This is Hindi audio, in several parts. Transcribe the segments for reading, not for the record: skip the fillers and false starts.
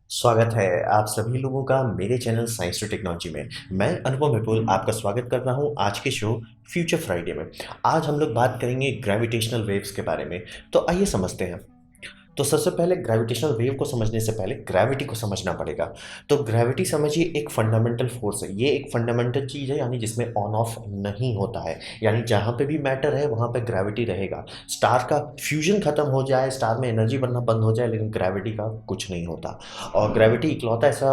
स्वागत है आप सभी लोगों का मेरे चैनल साइंस टू टेक्नोलॉजी में। मैं अनुपम विपुल आपका स्वागत करता हूं आज के शो फ्यूचर फ्राइडे में। आज हम लोग बात करेंगे ग्रेविटेशनल वेव्स के बारे में। तो आइए समझते हैं। तो सबसे पहले ग्रेविटेशनल वेव को समझने से पहले ग्रेविटी को समझना पड़ेगा। तो ग्रेविटी समझिए एक फंडामेंटल फोर्स है, ये एक फंडामेंटल चीज़ है, यानी जिसमें ऑन ऑफ नहीं होता है। यानी जहाँ पे भी मैटर है वहाँ पे ग्रेविटी रहेगा। स्टार का फ्यूजन खत्म हो जाए, स्टार में एनर्जी बनना बंद हो जाए, लेकिन ग्रेविटी का कुछ नहीं होता। और ग्रेविटी इकलौता ऐसा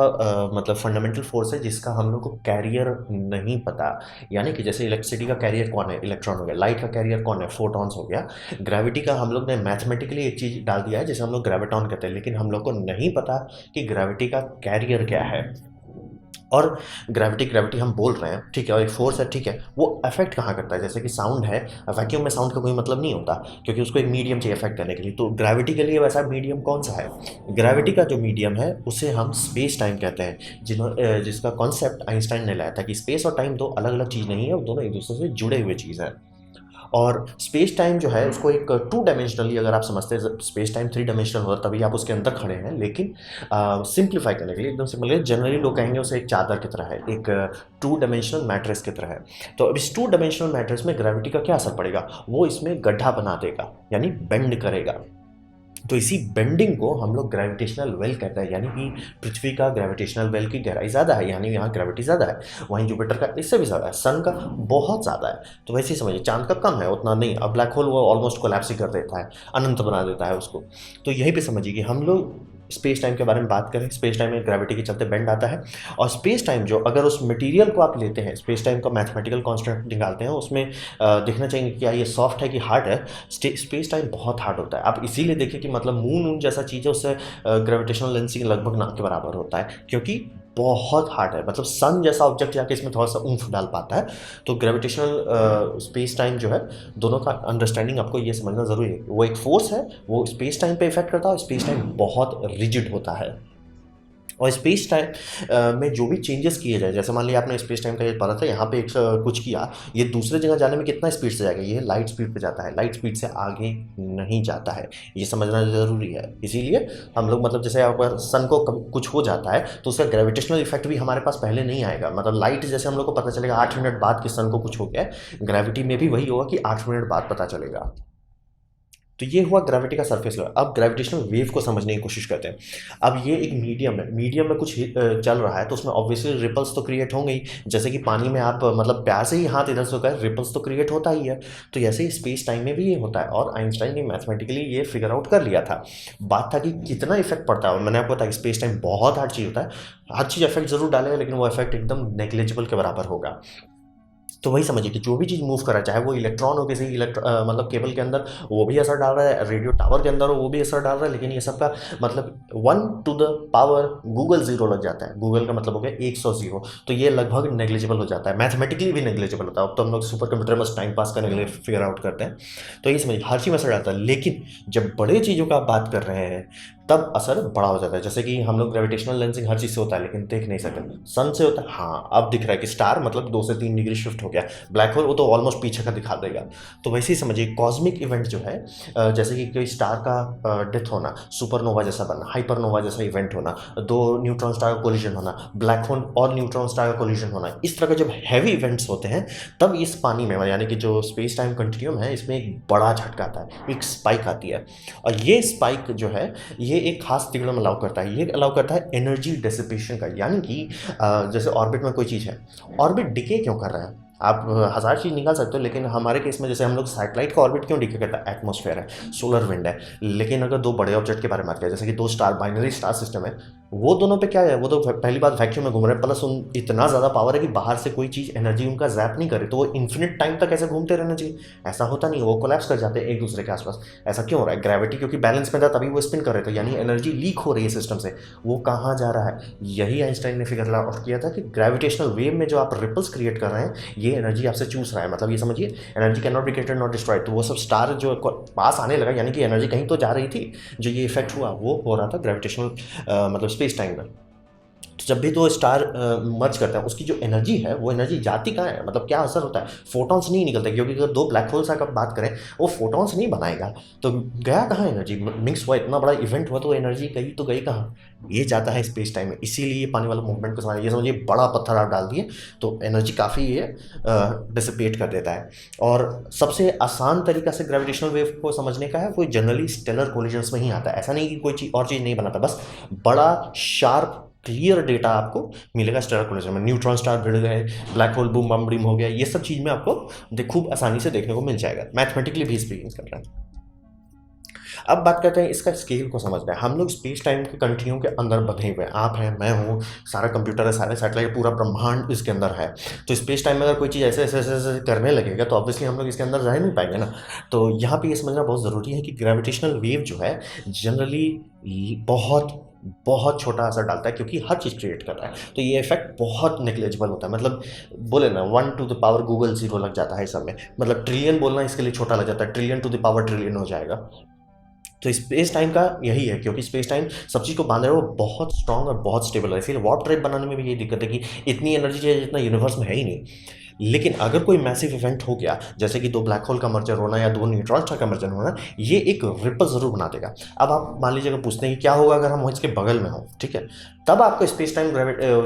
मतलब फंडामेंटल फोर्स है जिसका हम लोग को कैरियर नहीं पता। यानी कि जैसे इलेक्ट्रिसिटी का कैरियर कौन है, इलेक्ट्रॉन हो गया। लाइट का कैरियर कौन है, फोटॉन्स हो गया। ग्रेविटी का हम लोग ने मैथमेटिकली एक चीज़ डाल दिया है जिसे हम लोग ग्रेविटॉन कहते हैं, लेकिन हम लोग को नहीं पता कि ग्रेविटी का कैरियर क्या है। और ग्रेविटी ग्रेविटी हम बोल रहे हैं, ठीक है, और एक फोर्स है, ठीक है, वो अफेक्ट कहाँ करता है। जैसे कि साउंड है, वैक्यूम में साउंड का कोई मतलब नहीं होता, क्योंकि उसको एक मीडियम चाहिए अफेक्ट करने के लिए। तो ग्रेविटी के लिए वैसा मीडियम कौन सा है? ग्रेविटी का जो मीडियम है उसे हम स्पेस टाइम कहते हैं, जिसका कॉन्सेप्ट आइंस्टाइन ने लाया था कि स्पेस और टाइम दो अलग अलग चीज़ नहीं है, वो दोनों एक दूसरे से जुड़े हुए चीज़ है। और स्पेस टाइम जो है उसको एक टू डायमेंशनली अगर आप समझते हैं, स्पेस टाइम थ्री डायमेंशनल होता तभी आप उसके अंदर खड़े हैं, लेकिन सिंप्लीफाई करने के लिए एकदम सिंपल है, जनरली लोग कहेंगे उसे एक चादर की तरह है, एक टू डायमेंशनल मैट्रेस की तरह है। तो अब इस टू डायमेंशनल मैट्रेस में ग्रेविटी का क्या असर पड़ेगा? वो इसमें गड्ढा बना देगा, यानी बेंड करेगा। तो इसी बेंडिंग को हम लोग ग्रेविटेशनल वेल कहते हैं, यानी कि पृथ्वी का ग्रेविटेशनल वेल की गहराई ज़्यादा है, यानी यहाँ ग्रेविटी ज़्यादा है। वहीं जुपिटर का इससे भी ज़्यादा है, सन का बहुत ज़्यादा है। तो वैसे ही समझिए, चांद का कम है, उतना नहीं। अब ब्लैक होल वो ऑलमोस्ट कोलैप्स ही कर देता है, अनंत बना देता है उसको। तो यहीं पे समझिए कि हम लोग स्पेस टाइम के बारे में बात करें, स्पेस टाइम में ग्रेविटी के चलते बेंड आता है। और स्पेस टाइम जो, अगर उस मटेरियल को आप लेते हैं, स्पेस टाइम का मैथमेटिकल कांस्टेंट निकालते हैं, उसमें देखना चाहिए कि क्या ये सॉफ्ट है कि हार्ड है। स्पेस टाइम बहुत हार्ड होता है। आप इसीलिए देखें कि मतलब मून उन जैसा चीज़ है, उससे ग्रेविटेशनल लेंसिंग लगभग ना के बराबर होता है, क्योंकि बहुत हार्ड है। मतलब सन जैसा ऑब्जेक्ट जाके इसमें थोड़ा सा ऊंफ डाल पाता है। तो ग्रेविटेशनल स्पेस टाइम जो है, दोनों का अंडरस्टैंडिंग आपको ये समझना ज़रूरी है। वो एक फोर्स है, वो स्पेस टाइम पे इफेक्ट करता है, और स्पेस टाइम बहुत रिजिड होता है। और स्पेस टाइम में जो भी चेंजेस किए जाए, जैसे मान लिया आपने स्पेस टाइम का ये पढ़ा था, यहाँ पे एक कुछ किया, ये दूसरे जगह जाने में कितना स्पीड से जाएगा? ये लाइट स्पीड पे जाता है, लाइट स्पीड से आगे नहीं जाता है। ये समझना ज़रूरी है। इसीलिए हम लोग मतलब जैसे अगर सन को कुछ हो जाता है तो उसका ग्रेविटेशनल इफेक्ट भी हमारे पास पहले नहीं आएगा। मतलब लाइट जैसे हम लोग को पता चलेगा 8 मिनट बाद कि सन को कुछ हो गया है, ग्रेविटी में भी वही होगा कि 8 मिनट बाद पता चलेगा। तो ये हुआ ग्रेविटी का सरफेस लेवल। अब ग्रेविटेशनल वेव को समझने की कोशिश करते हैं। अब ये एक मीडियम है, मीडियम में कुछ चल रहा है, तो उसमें ऑब्वियसली रिपल्स तो क्रिएट होंगे ही। जैसे कि पानी में आप मतलब प्यार से ही हाथ इधर से होकर रिपल्स तो क्रिएट होता ही है। तो ऐसे ही स्पेस टाइम में भी ये होता है, और आइंस्टाइन ने मैथमेटिकली ये फिगर आउट कर लिया था। बात था कि कितना इफेक्ट पड़ता है। मैंने आपको बताया स्पेस टाइम बहुत हार्ड चीज़ होता है, हर चीज़ इफेक्ट जरूर डालेगा, लेकिन वो इफेक्ट एकदम नेग्लिजिबल के बराबर होगा। तो वही समझिए कि जो भी चीज़ मूव कर रहा है, चाहे वो इलेक्ट्रॉन हो किसी मतलब केबल के अंदर, वो भी असर डाल रहा है, रेडियो टावर के अंदर हो वो भी असर डाल रहा है, लेकिन ये सबका मतलब 1 to the power googol zero लग जाता है। गूगल का मतलब हो गया 100 जीरो। तो ये लगभग नेग्लिजिबल हो जाता है, मैथमेटिकली भी नेग्लिजिबल होता है। अब तो हम लोग सुपर कंप्यूटर में टाइम पास करने के लिए फिगर आउट करते हैं। तो ये समझिए हर चीज़ में असर डालता है, लेकिन जब बड़े चीज़ों का आप बात कर रहे हैं तब असर बड़ा हो जाता है। जैसे कि हम लोग ग्रेविटेशनल लेंसिंग हर चीज़ से होता है, लेकिन देख नहीं सकते। सन से होता है, हाँ अब दिख रहा है कि स्टार मतलब 2 से 3 डिग्री शिफ्ट हो गया। ब्लैक होल वो तो ऑलमोस्ट पीछे का दिखा देगा। तो वैसे ही समझिए कॉस्मिक इवेंट जो है, जैसे कि कोई स्टार का डेथ होना, सुपरनोवा जैसा बनना, हाइपरनोवा जैसा इवेंट होना, दो न्यूट्रॉन स्टार का कोलिजन होना, ब्लैक होल और न्यूट्रॉन स्टार का कोलिजन होना, इस तरह के जब हैवी इवेंट्स होते हैं, तब इस पानी में यानी कि जो स्पेस टाइम कंटिन्यूम है, इसमें एक बड़ा झटका आता है, एक स्पाइक आती है। और ये स्पाइक जो है, ये एक खास सिग्नल अलाउ करता है। ये अलाउ करता है एनर्जी डिसिपेशन का, यानी कि जैसे ऑर्बिट में कोई चीज़ है, ऑर्बिट डिके क्यों कर रहा है? आप हज़ार चीज़ निकाल सकते हो, लेकिन हमारे केस में जैसे हम लोग सैटेलाइट का ऑर्बिट क्यों डिके करता है? एटमॉस्फेयर है, सोलर विंड है। लेकिन अगर दो बड़े ऑब्जेक्ट के बारे में बात करें, जैसे कि दो स्टार, बाइनरी स्टार सिस्टम है, वो दोनों पे क्या है? वो तो पहली बात वैक्यूम में घूम रहे हैं, प्लस उन इतना ज़्यादा पावर है कि बाहर से कोई चीज़ एनर्जी उनका जैप नहीं करे, तो वो इन्फिनिट टाइम तक ऐसे घूमते रहना चाहिए। ऐसा होता नहीं है, वो कोलैप्स कर जाते हैं एक दूसरे के आसपास। ऐसा क्यों हो रहा है? ग्रेविटी क्योंकि बैलेंस में था तभी वो स्पिन कर रहे थे, यानी एनर्जी लीक हो रही है सिस्टम से। वो कहाँ जा रहा है? यही आइंस्टाइन ने फिगर आउट किया था कि ग्रेविटेशनल वेव में जो आप रिपल्स क्रिएट कर रहे हैं, ये एनर्जी आपसे चूस रहा है। मतलब ये समझिए energy can not be created not destroyed. तो वो सब स्टार जो पास आने लगा, यानी कि एनर्जी कहीं तो जा रही थी। जो ये इफेक्ट हुआ वो हो रहा था ग्रेविटेशनल मतलब स्पेस टाइम में। तो जब भी दो स्टार मर्ज करते हैं उसकी जो एनर्जी है वो एनर्जी जाती कहाँ है, मतलब क्या असर होता है, फोटॉन्स नहीं निकलते, क्योंकि अगर दो ब्लैक होल्स का बात करें वो फोटॉन्स नहीं बनाएगा, तो गया कहाँ एनर्जी, मिक्स हुआ, इतना बड़ा इवेंट हुआ तो एनर्जी गई तो गई कहाँ, ये जाता है स्पेस टाइम में। इसीलिए ये पानी वाला मूवमेंट को समझ, ये समझिए बड़ा पत्थर आप डाल दिए तो एनर्जी काफ़ी ये डिसिपेट कर देता है। और सबसे आसान तरीका से ग्रेविटेशनल वेव को समझने का है वो जनरली स्टेलर कोलिजन्स में ही आता है। ऐसा नहीं कि कोई चीज़ और चीज़ नहीं बनाता, बस बड़ा शार्प क्लियर डेटा आपको मिलेगा स्टेलर कोलिजन में। न्यूट्रॉन स्टार भिड़ गए, black hole boom bam brim हो गया, ये सब चीज़ में आपको खूब आसानी से देखने को मिल जाएगा, मैथमेटिकली भी स्पीकिंग कर रहे हैं। अब बात करते हैं इसका स्केल को समझना है। हम लोग स्पेस टाइम के कंटिन्यूम के अंदर बंधे हुए हैं, आप हैं, मैं हूँ, सारा कंप्यूटर है, सारे सैटेलाइट, पूरा ब्रह्मांड इसके अंदर है। तो स्पेस टाइम में अगर कोई चीज़ ऐसे ऐसे ऐसे ऐसे करने लगेगा तो ऑब्वियसली हम लोग इसके अंदर रह नहीं पाएंगे ना। तो यहाँ पे ये समझना बहुत ज़रूरी है कि ग्रेविटेशनल वेव जो है जनरली बहुत बहुत छोटा असर डालता है, क्योंकि हर चीज़ क्रिएट कर रहा है, तो ये इफेक्ट बहुत नेग्लेजिबल होता है। मतलब बोले ना 1 to the power गूगल 0 लग जाता है इस समय, मतलब ट्रिलियन बोलना इसके लिए छोटा लग जाता है, trillion to the power trillion हो जाएगा। तो स्पेस टाइम का यही है, क्योंकि स्पेस टाइम सब चीज़ को बांध रहा है, वो बहुत स्ट्रांग और बहुत स्टेबल है। इसलिए वार्प ट्रैप बनाने में भी यही दिक्कत है कि इतनी एनर्जी चाहिए जितना यूनिवर्स में है ही नहीं। लेकिन अगर कोई मैसिव इवेंट हो गया, जैसे कि दो ब्लैक होल का मर्जर होना या दो न्यूट्रॉन स्टार का मर्जर होना, ये एक रिपल जरूर बना देगा। अब आप मान लीजिए अगर पूछते हैं कि क्या होगा अगर हम इसके बगल में हो, ठीक है, तब आपको स्पेस टाइम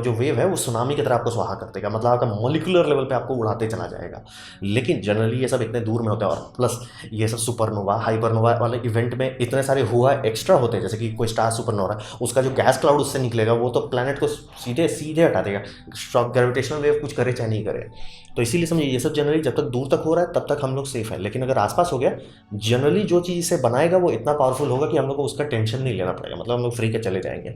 जो वेव है वो सुनामी की तरह आपको स्वाहा कर देगा, मतलब आपका मॉलिक्यूलर लेवल पे आपको उड़ाते चला जाएगा। लेकिन जनरली ये सब इतने दूर में होते हैं, और प्लस ये सब सुपरनोवा हाइपरनोवा वाले इवेंट में इतने सारे हुआ एक्स्ट्रा होते हैं, जैसे कि कोई स्टार सुपरनोवा, उसका जो गैस क्लाउड उससे निकलेगा वो तो प्लैनेट को सीधे सीधे हटा देगा, शॉक ग्रेविटेशनल वेव कुछ करे चाहे नहीं करे। तो इसीलिए समझिए ये सब जनरली जब तक दूर तक हो रहा है तब तक हम लोग सेफ है, लेकिन अगर आसपास हो गया, जनरली जो चीज़ इसे बनाएगा वो इतना पावरफुल होगा कि हम लोग को उसका टेंशन नहीं लेना पड़ेगा, मतलब हम लोग फ्री के चले जाएंगे।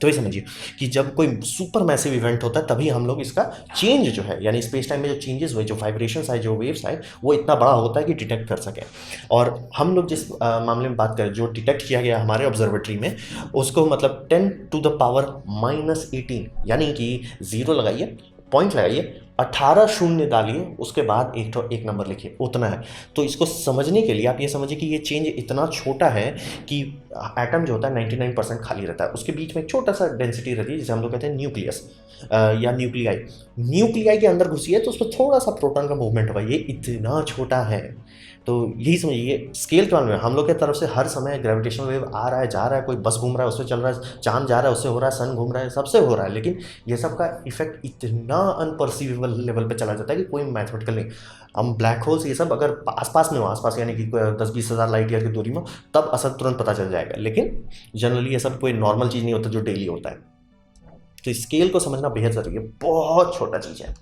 तो ये समझिए कि जब कोई सुपर मैसिव इवेंट होता है तभी हम लोग इसका चेंज जो है, यानी स्पेस टाइम में जो चेंजेस हुए, जो वाइब्रेशंस आए, जो वेव्स आए, वो इतना बड़ा होता है कि डिटेक्ट कर सकें। और हम लोग जिस मामले में बात करें, जो डिटेक्ट किया गया हमारे ऑब्जर्वेटरी में, उसको मतलब 10⁻⁻18, यानी कि 0 लगाइए, पॉइंट लगाइए, 18 शून्य डालिए, उसके बाद एक नंबर लिखिए, उतना है। तो इसको समझने के लिए आप ये समझिए कि ये चेंज इतना छोटा है कि एटम जो होता है 99% खाली रहता है, उसके बीच में एक छोटा सा डेंसिटी रहती है जिसे हम लोग कहते हैं न्यूक्लियस या न्यूक्लियाई के अंदर घुसी है तो उसमें थोड़ा सा प्रोटॉन का मूवमेंट होगा, ये इतना छोटा है। तो यही समझिए स्केल के मामले में हम लोग की तरफ से हर समय ग्रेविटेशनल वेव आ रहा है, जा रहा है, कोई बस घूम रहा है उससे चल रहा है, चांद जा रहा है उससे हो रहा है, सन घूम रहा है, सबसे हो रहा है, लेकिन ये सब का इफेक्ट इतना अनपर्सीवेबल लेवल पे चला जाता है कि कोई मैथमेटिकल नहीं। हम ब्लैक होल्स ये सब अगर आसपास में हो, आसपास यानी कि 10-20 हज़ार लाइट ईयर की दूरी में, तब असर तुरंत पता चल जाएगा, लेकिन जनरली ये सब कोई नॉर्मल चीज़ नहीं होता जो डेली होता है। तो स्केल को समझना बेहद ज़रूरी है, बहुत छोटा चीज़ है।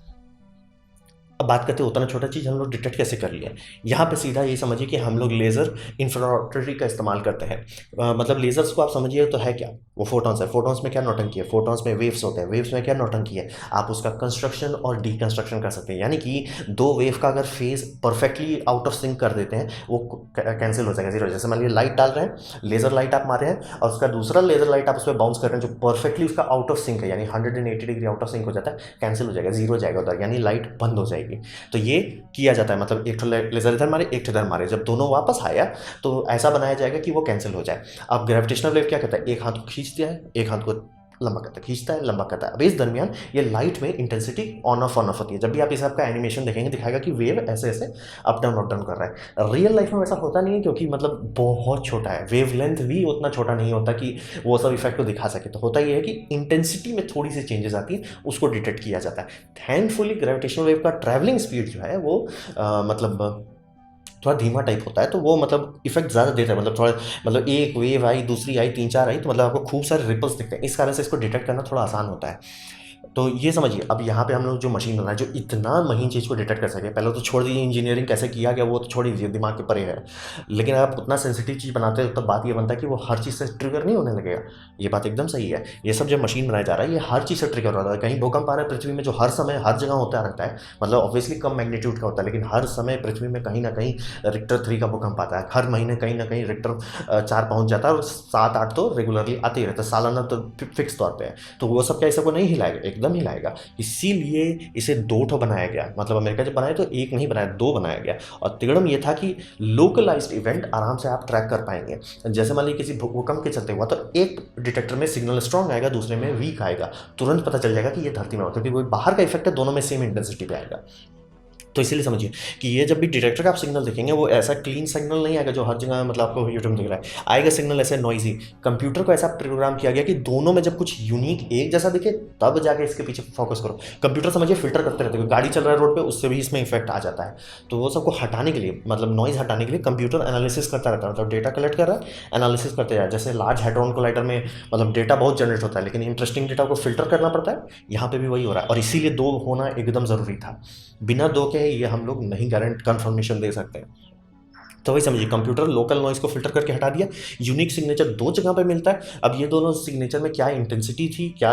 अब बात करते हैं उतना छोटा चीज़ हम लोग डिटेक्ट कैसे कर लिया। यहाँ पे सीधा ये समझिए कि हम लोग लेज़र इंफ्रारेड का इस्तेमाल करते हैं। मतलब लेज़र्स को आप समझिए तो है क्या, वो फोटॉन्स है, फोटॉन्स में क्या नौटंकी है, फोटॉन्स में वेव्स होते हैं, वेव्स में क्या नौटंकी है, आप उसका कंस्ट्रक्शन और डीकंस्ट्रक्शन कर सकते हैं। यानी कि दो वेव का अगर phase perfectly out of sync कर देते हैं वो कैंसिल हो जाएगा, जीरो। जैसे मान लीजिए लाइट डाल रहे हैं, लेज़र लाइट आप मारे हैं और उसका दूसरा लेज़र लाइट आप उस पर बाउंस कर रहे हैं जो परफेक्टली उसका आउट ऑफ सिंक है, यानी 180 डिग्री आउट ऑफ सिंक हो जाता है, कैंसिल हो जाएगा, जीरो हो जाएगा उधर, यानी लाइट बंद हो जाएगी। तो ये किया जाता है, मतलब एक लेजर इधर मारे एक इधर मारे, जब दोनों वापस आया तो ऐसा बनाया जाएगा कि वो कैंसिल हो जाए। अब ग्रेविटेशनल वेव क्या करता है, एक हाथ को खींच दिया है, एक हाथ को लंबा करता है, खींचता है, लंबा करता है। अब इस दरमियान ये लाइट में इंटेंसिटी ऑन ऑफ होती है। जब भी आप इस आपका एनिमेशन देखेंगे दिखाएगा कि वेव ऐसे ऐसे अप डाउन कर रहा है। रियल लाइफ में वैसा होता नहीं है, क्योंकि मतलब बहुत छोटा है, वेव लेंथ भी उतना छोटा नहीं होता कि वो सब इफेक्ट को दिखा सके। तो होता ये है कि इंटेंसिटी में थोड़ी सी चेंजेस आती है, उसको डिटेक्ट किया जाता है। थैंकफुली ग्रेविटेशनल वेव का ट्रैवलिंग स्पीड जो है वो मतलब थोड़ा धीमा टाइप होता है, तो वो मतलब इफेक्ट ज़्यादा देता है, मतलब थोड़ा, मतलब एक वेव आई, दूसरी आई, 3-4 आई, तो मतलब आपको खूब सारे रिपल्स दिखते हैं, इस कारण से इसको डिटेक्ट करना थोड़ा आसान होता है। तो ये समझिए अब यहाँ पे हम लोग जो मशीन बना है जो इतना महीन चीज़ को डिटेक्ट कर सके, पहले तो छोड़ दीजिए इंजीनियरिंग कैसे किया गया वो तो छोड़ दीजिए, दिमाग के परे है। लेकिन अगर आप उतना सेंसिटिव चीज़ बनाते हो तब बात ये बनता है कि वो हर चीज़ से ट्रिगर नहीं होने लगेगा। ये बात एकदम सही है, ये सब जब मशीन बनाया जा रहा है ये हर चीज़ से ट्रिगर होता है। कहीं भूकंप आ रहा है पृथ्वी में जो हर समय हर जगह होता रहता है, मतलब ऑब्वियसली कम मैग्नीट्यूड का होता है, लेकिन हर समय पृथ्वी में कहीं ना कहीं रिक्टर 3 का भूकंप आता है, हर महीने कहीं ना कहीं रिक्टर 4 पहुँच जाता है, और 7-8 तो रेगुलरली आते ही रहता है, सालाना तो फिक्स तौर पर है। तो वो सब क्या इसे को नहीं हिलाएगा, एक एकदम हिलाएगा। इसीलिए इसे 2 ठो बनाया गया, मतलब अमेरिका जब बनाया तो एक नहीं बनाया, 2 बनाया गया। और तिगड़म ये था कि लोकलाइज्ड इवेंट आराम से आप ट्रैक कर पाएंगे। जैसे मान लीजिए किसी भूकंप के चलते हुआ तो एक डिटेक्टर में सिग्नल स्ट्रांग आएगा, दूसरे में वीक आएगा, तुरंत पता चल जाएगा कि ये धरती में हो, क्योंकि वो बाहर का इफेक्ट है, दोनों में सेम इंटेंसिटी पे आएगा। तो इसीलिए समझिए कि ये जब भी डिटेक्टर का आप सिग्नल देखेंगे वो ऐसा क्लीन सिग्नल नहीं आएगा जो हर जगह मतलब आपको यूट्यूब दिख रहा है, आएगा सिग्नल ऐसे नॉइजी। कंप्यूटर को ऐसा प्रोग्राम किया गया कि दोनों में जब कुछ यूनिक एक जैसा दिखे तब जाके इसके पीछे फोकस करो। कंप्यूटर समझिए फिल्टर करते रहते हैं, गाड़ी चल रहा है रोड पे उससे भी इसमें इफेक्ट आ जाता है। तो वो सबको हटाने के लिए, मतलब नॉइज हटाने के लिए कंप्यूटर एनालिसिस करता रहता है, मतलब डेटा कलेक्ट कर रहा है, एनालिसिस करते जाए। जैसे लार्ज हैड्रॉन कोलाइडर में मतलब डेटा बहुत जनरेट होता है, लेकिन इंटरेस्टिंग डेटा को फिल्टर करना पड़ता है, यहाँ पे भी वही हो रहा है। और इसीलिए 2 होना एकदम ज़रूरी था, बिना 2 के ये हम लोग नहीं गारंट कन्फर्मेशन दे सकते हैं। तो वही समझिए, कंप्यूटर लोकल नॉइज को फिल्टर करके हटा दिया, यूनिक सिग्नेचर 2 जगह पे मिलता है। अब ये दोनों सिग्नेचर में क्या इंटेंसिटी थी, क्या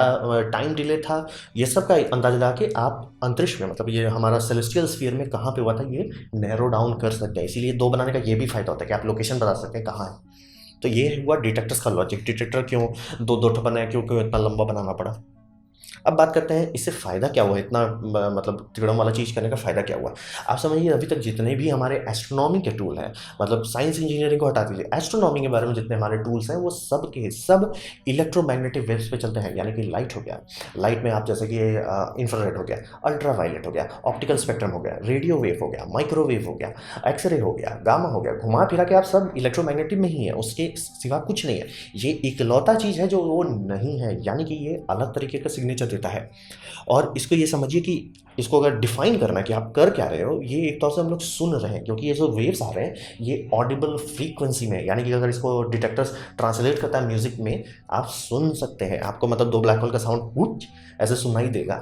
टाइम डिले था, ये सब का अंदाजा लगा के आप अंतरिक्ष में, मतलब ये हमारा सेलेस्टियल स्फीयर में कहाँ पे हुआ था, ये नैरो डाउन कर सकते हैं। इसीलिए 2 बनाने का ये भी फायदा होता है कि आप लोकेशन बता सकते हैं कहाँ है। तो ये हुआ डिटेक्टर्स का लॉजिक। डिटेक्टर क्यों 2-2 ठो बनाया, क्यों इतना लंबा बनाना पड़ा। अब बात करते हैं इससे फ़ायदा क्या हुआ, इतना मतलब तिगड़म वाला चीज़ करने का फ़ायदा क्या हुआ। आप समझिए अभी तक जितने भी हमारे एस्ट्रोनॉमी के टूल हैं, मतलब साइंस इंजीनियरिंग को हटा दीजिए, एस्ट्रोनॉमी के बारे में जितने हमारे टूल्स हैं वो सब के सब इलेक्ट्रोमैग्नेटिक वेव्स पे चलते हैं। यानी कि लाइट हो गया, लाइट में आप जैसे कि इंफ्रारेड हो गया, अल्ट्रा वायलेट हो गया, ऑप्टिकल स्पेक्ट्रम हो गया, रेडियो वेव हो गया, माइक्रोवेव हो गया, एक्सरे हो गया, गामा हो गया, घुमा फिरा के आप सब इलेक्ट्रोमैग्नेटिक में ही है, उसके सिवा कुछ नहीं है। ये इकलौता चीज़ है जो वो नहीं है, यानी कि ये अलग तरीके का सिग्नेचर देता है। और इसको ये समझिए कि इसको अगर डिफाइन करना कि आप कर क्या रहे हो, ये एक तौर से हम लोग सुन रहे हैं, क्योंकि ये जो वेव्स आ रहे हैं ये ऑडिबल फ्रीक्वेंसी में, यानी कि अगर इसको डिटेक्टर्स ट्रांसलेट करता है म्यूजिक में, आप सुन सकते हैं। आपको मतलब 2 ब्लैक होल का साउंड कुछ ऐसे सुनाई देगा।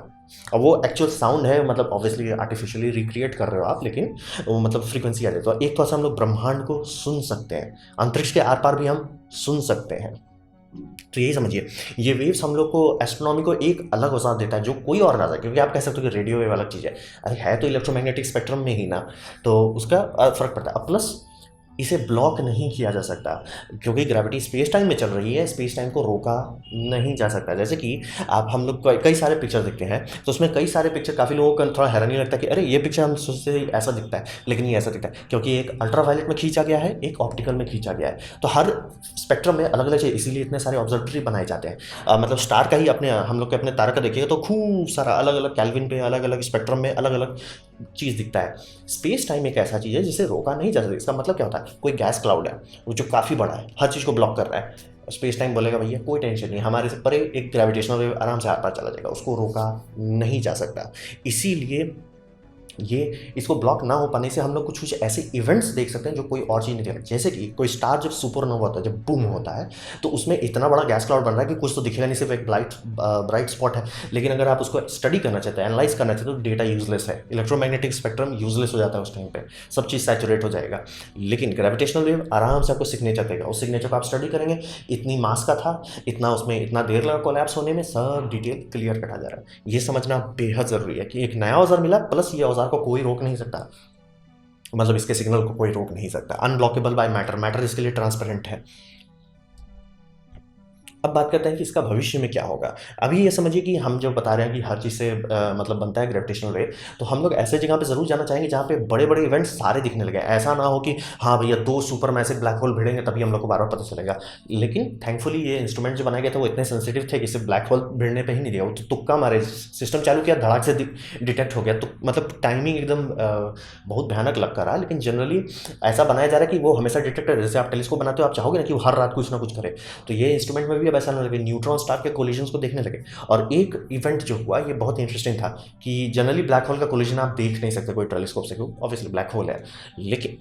अब वो एक्चुअल साउंड है, मतलब ऑब्वियसली आर्टिफिशियली रिक्रिएट कर रहे हो आप, लेकिन वो मतलब फ्रीक्वेंसी आ जाए। तो एक तौर से हम लोग ब्रह्मांड को सुन सकते हैं, अंतरिक्ष के आर पार भी हम सुन सकते हैं। तो यही समझिए, ये वेव्स हम लोग को एस्ट्रोनॉमी को एक अलग औजार देता है जो कोई और ना था। क्योंकि आप कह सकते हो कि रेडियो वेव अलग चीज़ है, अरे है तो इलेक्ट्रोमैग्नेटिक स्पेक्ट्रम में ही ना, तो उसका फर्क पड़ता है। अब प्लस इसे ब्लॉक नहीं किया जा सकता, क्योंकि ग्रेविटी स्पेस टाइम में चल रही है, स्पेस टाइम को रोका नहीं जा सकता। जैसे कि आप हम लोग कई सारे पिक्चर देखते हैं, तो उसमें कई सारे पिक्चर काफ़ी लोगों को थोड़ा हैरानी लगता है कि अरे ये पिक्चर हम सोचते हैं ऐसा दिखता है, लेकिन ये ऐसा दिखता है क्योंकि एक अल्ट्रा वायलेट में खींचा गया है, एक ऑप्टिकल में खींचा गया है। तो हर स्पेक्ट्रम में अलग अलग चीज़, इसीलिए इतने सारे ऑब्जर्वेटरी बनाए जाते हैं। मतलब स्टार का ही अपने हम लोग के अपने तारा का देखिएगा तो खूब सारा अलग अलग कैल्विन पे, अलग अलग स्पेक्ट्रम में अलग अलग चीज़ दिखता है। स्पेस टाइम एक ऐसा चीज़ है जिसे रोका नहीं जा सकता। इसका मतलब क्या होता है, कोई गैस क्लाउड है वो जो काफ़ी बड़ा है, हर चीज़ को ब्लॉक कर रहा है, स्पेस टाइम बोलेगा भैया कोई टेंशन नहीं, हमारे से परे एक ग्रेविटेशनल वेव आराम से आता चला जाएगा, उसको रोका नहीं जा सकता। इसीलिए ये इसको ब्लॉक ना हो पाने से हम लोग कुछ ऐसे इवेंट्स देख सकते हैं जो कोई और चीज़ नहीं देख। जैसे कि कोई स्टार जब सुपरनोवा होता है, जब बूम होता है, तो उसमें इतना बड़ा गैस क्लाउड बन रहा है कि कुछ तो दिखेगा नहीं, सिर्फ एक ब्राइट स्पॉट है। लेकिन अगर आप उसको स्टडी करना चाहते हैं, एनालाइज करना चाहते हैं, तो डेटा यूजलेस है, इलेक्ट्रोमैग्नेटिक स्पेक्ट्रम यूजलेस हो जाता है उस टाइम पे, सब चीज़ सैचुरेट हो जाएगा। लेकिन ग्रेविटेशनल वेव आराम से आपको सिग्नेचर देगा, उस सिग्नेचर को आप स्टडी करेंगे, इतनी मास का था, इतना उसमें इतना देर लगा कोलैप्स होने में, सब डिटेल क्लियर कट आ जा रहा है। ये समझना बेहद ज़रूरी है कि एक नया औजार मिला, प्लस ये औजार को कोई रोक नहीं सकता, मतलब इसके सिग्नल को कोई रोक नहीं सकता। अनब्लॉकेबल बाय मैटर, मैटर इसके लिए ट्रांसपेरेंट है। अब बात करते हैं कि इसका भविष्य में क्या होगा। अभी ये समझिए कि हम जो बता रहे हैं कि हर चीज़ से मतलब बनता है ग्रेविटेशनल वेव, तो हम लोग ऐसे जगह पे ज़रूर जाना चाहेंगे जहाँ पे बड़े बड़े इवेंट्स सारे दिखने लगे। ऐसा ना हो कि हाँ भैया 2 सुपर मैसिव ब्लैक होल भिड़ेंगे तभी हम लोग को बार बार पता चलेगा। लेकिन थैंकफुली ये इंस्ट्रूमेंट जो बनाए गए थे वो इतने सेंसिटिव थे कि सिर्फ ब्लैक होल भिड़ने पर ही नहीं दिया, वो तो तुक्का मारे, सिस्टम चालू किया, धड़ाक से डिटेक्ट हो गया। तो मतलब टाइमिंग एकदम बहुत भयानक लग कर रहा है, लेकिन जनरली ऐसा बनाया जा रहा है कि वो हमेशा डिटेक्ट करे। जैसे आप टेलीस्कोप बनाते हो, आप चाहोगे ना कि वो हर रात कुछ ना कुछ करे, तो ये इंस्ट्रूमेंट में भी अब ऐसा ना लगे, न्यूट्रॉन स्टार के कोलिजन्स को देखने लगे। और एक इवेंट जो हुआ ये बहुत इंटरेस्टिंग था कि जनरली ब्लैक होल का कोलिजन आप देख नहीं सकते कोई टेलीस्कोप से, क्योंकि ऑब्वियसली ब्लैक होल है, लेकिन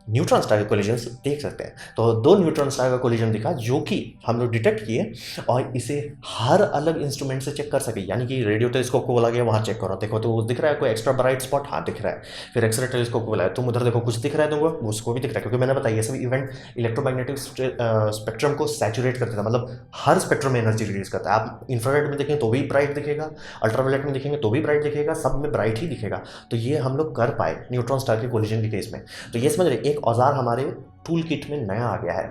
न्यूट्रॉन स्टार के कोलिजन देख सकते हैं। तो 2 न्यूट्रॉन स्टार का कोलिजन दिखा जो कि हम लोग डिटेक्ट किए, और इसे हर अलग इंस्ट्रूमेंट से चेक कर सके। यानी कि रेडियो टेलीस्कोप को बोला गया वहाँ चेक करो, देखो तो वो दिख रहा है कोई एक्स्ट्रा ब्राइट स्पॉट, हाँ दिख रहा है। फिर एक्सरे टेलीस्कोप को बोला तुम उधर देखो कुछ दिख रहा है तुमको, उसको भी दिख रहा है, क्योंकि मैंने बताया ये सभी इवेंट इलेक्ट्रोमैग्नेटिक स्पेक्ट्रम को सैचुरेट करते थे, मतलब हर स्पेक्ट्रम में एनर्जी रिलीज करता है। आप इंफ्रारेड में देखेंगे तो भी ब्राइट दिखेगा, अल्ट्रावायलेट में देखेंगे तो भी ब्राइट दिखेगा, सब में ब्राइट ही दिखेगा। तो ये हम लोग कर पाए न्यूट्रॉन स्टार के कोलिजन के केस में। तो ये समझ रहे एक औजार हमारे टूल किट में नया आ गया है।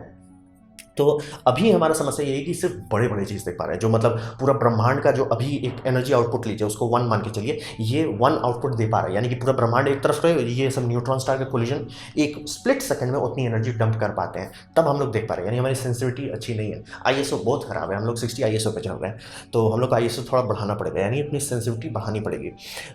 तो अभी हमारा समस्या ये है कि सिर्फ बड़े-बड़े चीज़ देख पा रहे हैं, जो मतलब पूरा ब्रह्मांड का जो अभी एक एनर्जी आउटपुट लीजिए, उसको 1 मान के चलिए, ये 1 आउटपुट दे पा रहा है, यानी कि पूरा ब्रह्मांड एक तरफ है, ये सब न्यूट्रॉन स्टार का कोलिजन एक स्प्लिट सेकंड में उतनी एनर्जी डंप कर पाते हैं, तब हम लोग देख पा रहे हैं, यानी हमारी सेंसिटिविटी अच्छी नहीं है। आईएसओ बहुत खराब है, हम लोग 60 आईएसओ पे चल रहे हैं, तो हम लोग को आईएसओ थोड़ा बढ़ाना पड़ेगा, यानी अपनी सेंसिटिविटी बढ़ानी पड़ेगी।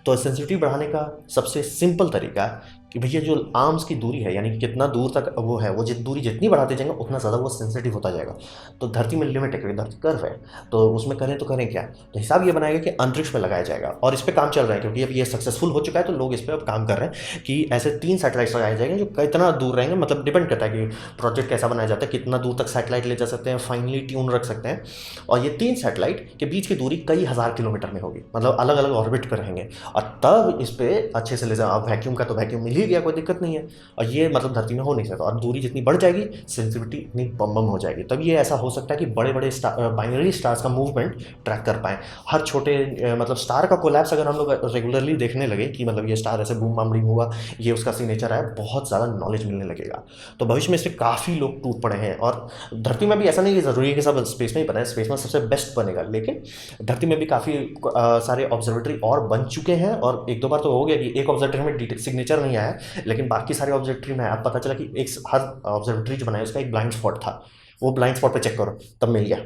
तो सेंसिटिविटी बढ़ाने का सबसे सिंपल तरीका कि भैया जो आर्म्स की दूरी है, यानी कि कितना दूर तक वो है, वो दूरी जितनी बढ़ाते जाएंगे उतना ज़्यादा वो सेंसिटिव होता जाएगा। तो धरती में लिमिट है, क्योंकि धरती कर्व है, तो उसमें करें तो करें क्या? तो हिसाब ये बनाएगा कि अंतरिक्ष में लगाया जाएगा, और इस पे काम चल रहा है, क्योंकि अब ये सक्सेसफुल हो चुका है, तो लोग इस पे अब काम कर रहे हैं कि ऐसे 3 सैटेलाइट्स लगाए जाएंगे जो कितना दूर रहेंगे, मतलब डिपेंड करता है कि प्रोजेक्ट कैसा बनाया जाता है, कितना दूर तक सैटेलाइट ले जा सकते हैं, फाइनली ट्यून रख सकते हैं। और ये 3 सैटेलाइट के बीच की दूरी कई हज़ार किलोमीटर में होगी, मतलब अलग अलग ऑर्बिट पर रहेंगे, और तब इस पर अच्छे से ले जाओ। अब वैक्यूम का तो वैक्यूम मिल ही गया, कोई दिक्कत नहीं है, और ये मतलब धरती में हो नहीं सकता, और दूरी जितनी बढ़ जाएगी सेंसिटिविटी इतनी बम बम हो जाएगी, तब ये ऐसा हो सकता है कि बड़े बड़े बाइनरी स्टार्स का मूवमेंट ट्रैक कर पाएँ। हर छोटे मतलब स्टार का कोलैप्स अगर हम लोग रेगुलरली देखने लगे कि मतलब ये स्टार ऐसे बूम बाम रिंग हुआ, ये उसका सिग्नेचर है, बहुत ज़्यादा नॉलेज मिलने लगेगा। तो भविष्य में इससे काफ़ी लोग टूट पड़े हैं, और धरती में भी ऐसा नहीं कि ज़रूरी है कि सब स्पेस में ही बनाए, स्पेस में सबसे बेस्ट बनेगा, लेकिन धरती में भी काफ़ी सारे ऑब्जर्वेटरी और बन चुके हैं, और एक दो बार तो हो गया कि एक ऑब्जर्वेटरी में सिग्नेचर नहीं आया, लेकिन बाकी सारे ऑब्जर्वेटरी में अब पता चला कि एक हर ऑब्जर्वेटरी जो बनाया उसका एक ब्लाइंड स्पॉट था, वो ब्लाइंड स्पॉट पे चेक करो तब मिल गया।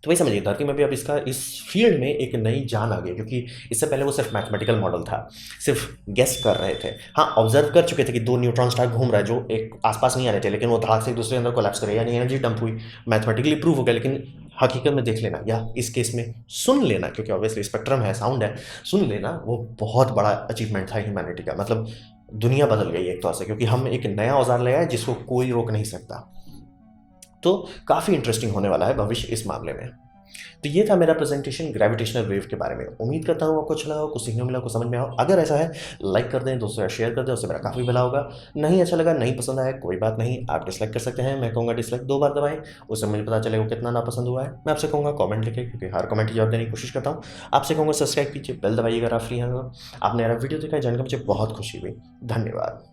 तो वही समझिए, धरती में भी अब इसका इस फील्ड में एक नई जान आ गई, क्योंकि इससे पहले वो सिर्फ मैथमेटिकल मॉडल था, सिर्फ गेस कर रहे थे। हाँ, ऑब्जर्व कर चुके थे कि 2 न्यूट्रॉन स्टार घूम रहा है जो एक आसपास नहीं आ रहे थे, लेकिन वो धड़ाक से एक दूसरे के अंदर कोलैप्स करे, यानी एनर्जी डंप हुई, मैथमेटिकली प्रूव हो गया। लेकिन हकीकत में देख लेना, या इस केस में सुन लेना, क्योंकि ऑब्वियसली स्पेक्ट्रम है, साउंड है, सुन लेना, वो बहुत बड़ा अचीवमेंट था ह्यूमैनिटी का। मतलब दुनिया बदल गई एक तरह से, क्योंकि हम एक नया औजार ले आए जिसको कोई रोक नहीं सकता। तो काफ़ी इंटरेस्टिंग होने वाला है भविष्य इस मामले में। तो ये था मेरा प्रेजेंटेशन ग्रेविटेशनल वेव के बारे में। उम्मीद करता हूँ आपको अच्छा लगा हो, कुछ सीखने मिला, कुछ समझ में आओ। अगर ऐसा है, लाइक कर दें, दोस्तों से शेयर कर दें, उससे मेरा काफ़ी भला होगा। नहीं अच्छा लगा, नहीं पसंद आया, कोई बात नहीं, आप डिसलाइक कर सकते हैं। मैं कहूँगा डिसलाइक 2 बार दबाएं, उससे मुझे पता चलेगा कितना नापसंद हुआ है। मैं आपसे कहूँगा कॉमेंट लिखें, क्योंकि हर कमेंट की जवाब देने की कोशिश करता हूँ। आपसे कहूँगा सब्सक्राइब कीजिए, बेल दबाइए अगर आप फ्री हैं। आपने मेरा वीडियो देखा, जानकर मुझे बहुत खुशी हुई। धन्यवाद।